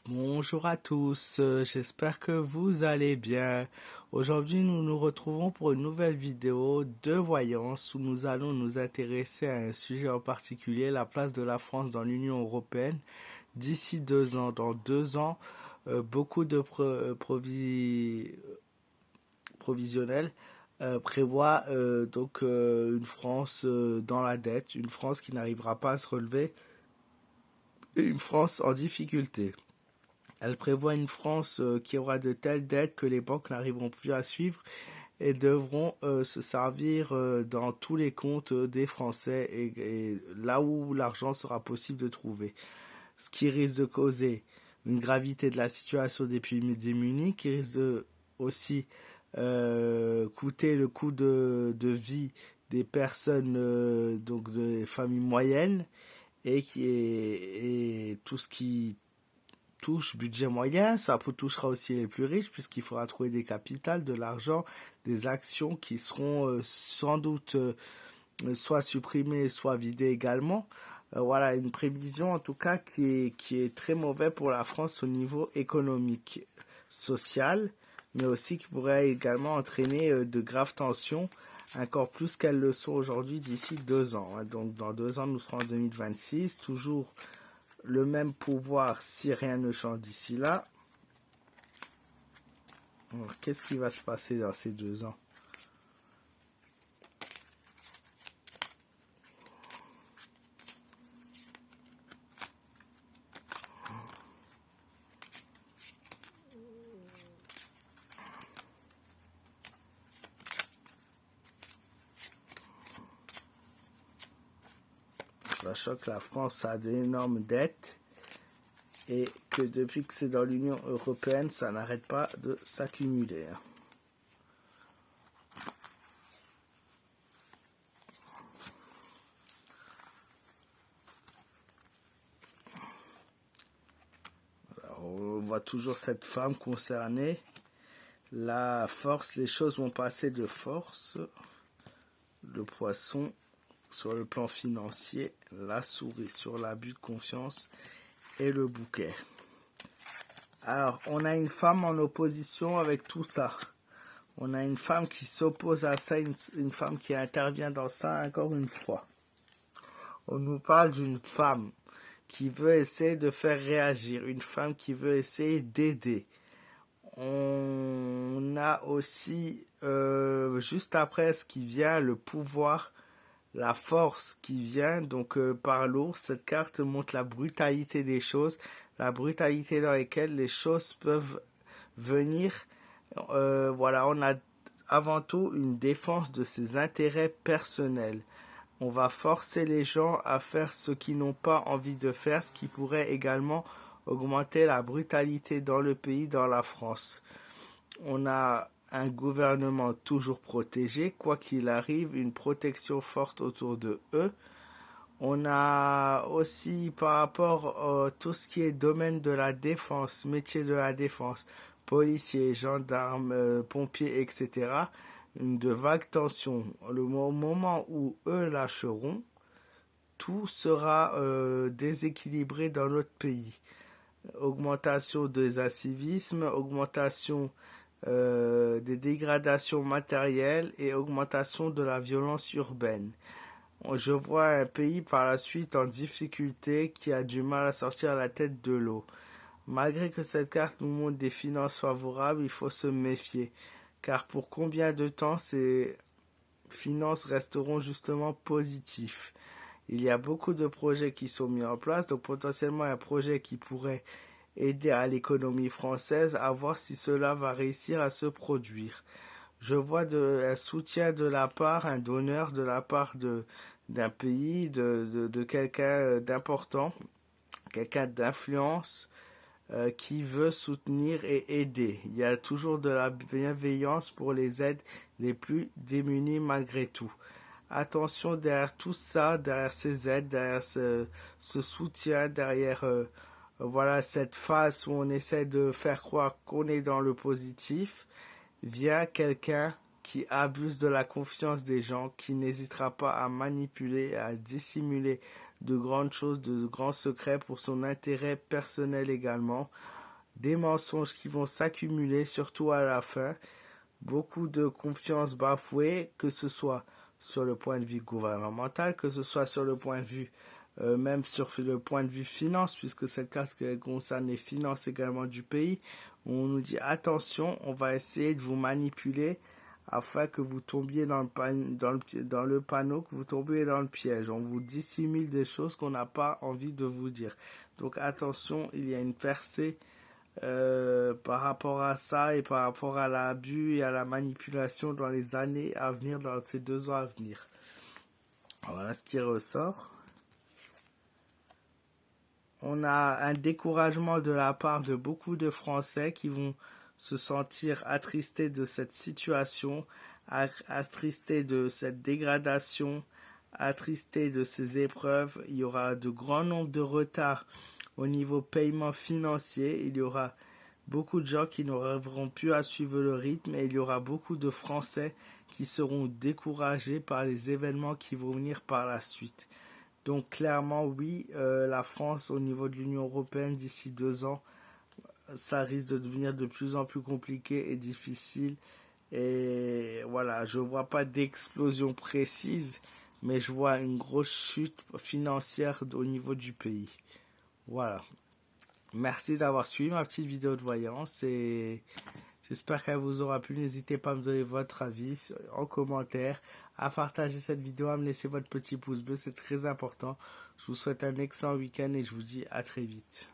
Bonjour à tous, j'espère que vous allez bien. Aujourd'hui, nous nous retrouvons pour une nouvelle vidéo de voyance où nous allons nous intéresser à un sujet en particulier, la place de la France dans l'Union européenne d'ici 2 ans. Dans 2 ans, beaucoup de provisionnels prévoient une France dans la dette, une France qui n'arrivera pas à se relever et une France en difficulté. Elle prévoit une France qui aura de telles dettes que les banques n'arriveront plus à suivre et devront se servir dans tous les comptes des Français et là où l'argent sera possible de trouver. Ce qui risque de causer une gravité de la situation des pays démunis, qui risque de aussi coûter le coût de vie des personnes, donc des familles moyennes, et tout ce qui touche budget moyen, ça touchera aussi les plus riches puisqu'il faudra trouver des capitales, de l'argent, des actions qui seront sans doute soit supprimées, soit vidées également. Voilà une prévision en tout cas qui est très mauvaise pour la France au niveau économique, social, mais aussi qui pourrait également entraîner de graves tensions, encore plus qu'elles le sont aujourd'hui d'ici 2 ans. Donc dans 2 ans, nous serons en 2026, toujours le même pouvoir si rien ne change d'ici là. Alors, qu'est-ce qui va se passer dans ces 2 ans? Sachant que la France a d'énormes dettes et que depuis que c'est dans l'Union européenne, ça n'arrête pas de s'accumuler. Alors, on voit toujours cette femme concernée. La force, les choses vont passer de force. Le poisson sur le plan financier, la souris sur l'abus de confiance et le bouquet. Alors, on a une femme en opposition avec tout ça. On a une femme qui s'oppose à ça, une femme qui intervient dans ça encore une fois. On nous parle d'une femme qui veut essayer de faire réagir, une femme qui veut essayer d'aider. On a aussi, juste après ce qui vient, le pouvoir, la force qui vient donc par l'ours. Cette carte montre la brutalité des choses, la brutalité dans laquelle les choses peuvent venir. Voilà, on a avant tout une défense de ses intérêts personnels. On va forcer les gens à faire ce qu'ils n'ont pas envie de faire, ce qui pourrait également augmenter la brutalité dans le pays, dans la France. On a un gouvernement toujours protégé, quoi qu'il arrive, une protection forte autour de eux. On a aussi par rapport à tout ce qui est domaine de la défense, métier de la défense, policiers, gendarmes, pompiers, etc., de vagues tensions. Le moment où eux lâcheront, tout sera déséquilibré dans notre pays. Augmentation des incivismes, augmentation des dégradations matérielles et augmentation de la violence urbaine. Je vois un pays par la suite en difficulté qui a du mal à sortir la tête de l'eau. Malgré que cette carte nous montre des finances favorables, il faut se méfier. Car pour combien de temps ces finances resteront justement positifs? Il y a beaucoup de projets qui sont mis en place, donc potentiellement un projet qui pourrait aider à l'économie française, à voir si cela va réussir à se produire. Je vois un soutien de la part, un donneur de la part d'un pays, de quelqu'un d'important, quelqu'un d'influence qui veut soutenir et aider. Il y a toujours de la bienveillance pour les aides les plus démunis malgré tout. Attention derrière tout ça, derrière ces aides, derrière ce soutien, derrière voilà cette phase où on essaie de faire croire qu'on est dans le positif, vient quelqu'un qui abuse de la confiance des gens, qui n'hésitera pas à manipuler, à dissimuler de grandes choses, de grands secrets pour son intérêt personnel également. Des mensonges qui vont s'accumuler, surtout à la fin. Beaucoup de confiance bafouée, que ce soit sur le point de vue gouvernemental, que ce soit sur le point de vue, même sur le point de vue finance, puisque cette carte concerne les finances également du pays. On nous dit attention, on va essayer de vous manipuler afin que vous tombiez dans le panneau, que vous tombiez dans le piège. On vous dissimule des choses qu'on n'a pas envie de vous dire. Donc attention, il y a une percée par rapport à ça et par rapport à l'abus et à la manipulation dans les années à venir, dans ces 2 ans à venir. Voilà ce qui ressort. On a un découragement de la part de beaucoup de Français qui vont se sentir attristés de cette situation, attristés de cette dégradation, attristés de ces épreuves. Il y aura de grands nombres de retards au niveau paiement financier. Il y aura beaucoup de gens qui n'arriveront plus à suivre le rythme et il y aura beaucoup de Français qui seront découragés par les événements qui vont venir par la suite. Donc clairement, oui, la France au niveau de l'Union européenne d'ici 2 ans, ça risque de devenir de plus en plus compliqué et difficile. Et voilà, je vois pas d'explosion précise, mais je vois une grosse chute financière au niveau du pays. Voilà. Merci d'avoir suivi ma petite vidéo de voyance et j'espère qu'elle vous aura plu. N'hésitez pas à me donner votre avis en commentaire, à partager cette vidéo, à me laisser votre petit pouce bleu, c'est très important. Je vous souhaite un excellent week-end et je vous dis à très vite.